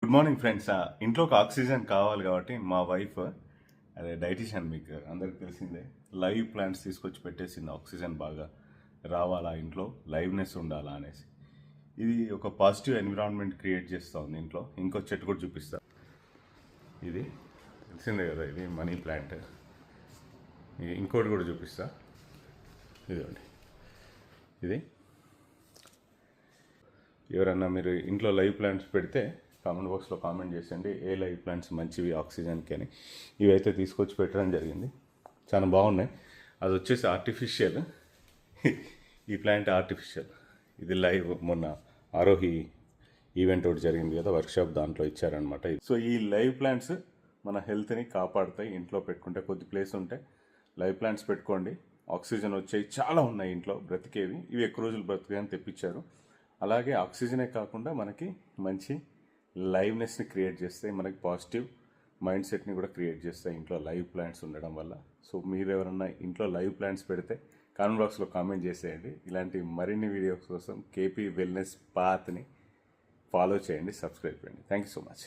Good morning friends. ఇంట్లోకి oxygen కావాలి కాబట్టి మా వైఫ్ అదే డైటీషియన్, మీకు అందరికి తెలిసిందే, లైవ్ ప్లాంట్స్ తీసుకొచ్చి పెట్టేసింది. ఆక్సిజన్ బాగా రావాలా, ఇంట్లో లైవ్నెస్ ఉండాలా అనేసి. ఇది ఒక పాజిటివ్ ఎన్విరాన్మెంట్ క్రియేట్ చేస్తూ ఉంది ఇంట్లో. ఇంకో చెట్టు కూడా చూపిస్తా. ఇది తెలిసిందే కదా, ఇది మనీ ప్లాంట్. ఇంకోటి కూడా చూపిస్తా. ఇదండి, ఇది ఎవరన్నా మీరు ఇంట్లో లైవ్ ప్లాంట్స్ పెడితే కామెంట్ బాక్స్లో కామెంట్ చేసేయండి, ఏ లైవ్ ప్లాంట్స్ మంచివి ఆక్సిజన్కి అని. ఇవైతే తీసుకొచ్చి పెట్టడం జరిగింది, చాలా బాగున్నాయి. అది వచ్చేసి ఆర్టిఫిషియల్, ఈ ప్లాంట్ ఆర్టిఫిషియల్. ఇది లైవ్. మొన్న ఆరోహి ఈవెంట్ ఒకటి జరిగింది కదా, వర్క్షాప్, దాంట్లో ఇచ్చారనమాట. సో ఈ లైవ్ ప్లాంట్స్ మన హెల్త్ని కాపాడుతాయి. ఇంట్లో పెట్టుకుంటే కొద్ది ప్లేస్ ఉంటే లైవ్ ప్లాంట్స్ పెట్టుకోండి. ఆక్సిజన్ వచ్చేవి చాలా ఉన్నాయి ఇంట్లో బ్రతికేవి. ఇవి ఎక్కువ రోజులు బ్రతికేయని తెప్పించారు. అలాగే ఆక్సిజనే కాకుండా మనకి మంచి లైవ్నెస్ని క్రియేట్ చేస్తాయి, మనకి పాజిటివ్ మైండ్ సెట్ని కూడా క్రియేట్ చేస్తాయి ఇంట్లో లైవ్ ప్లాంట్స్ ఉండడం వల్ల. సో మీరు ఎవరన్నా ఇంట్లో లైవ్ ప్లాంట్స్ పెడితే కామెంట్ బాక్స్లో కామెంట్ చేసేయండి. ఇలాంటి మరిన్ని వీడియోస్ కోసం కేపీ వెల్నెస్ పాత్ని ఫాలో చేయండి, సబ్స్క్రైబ్ చేయండి. Thank you so much.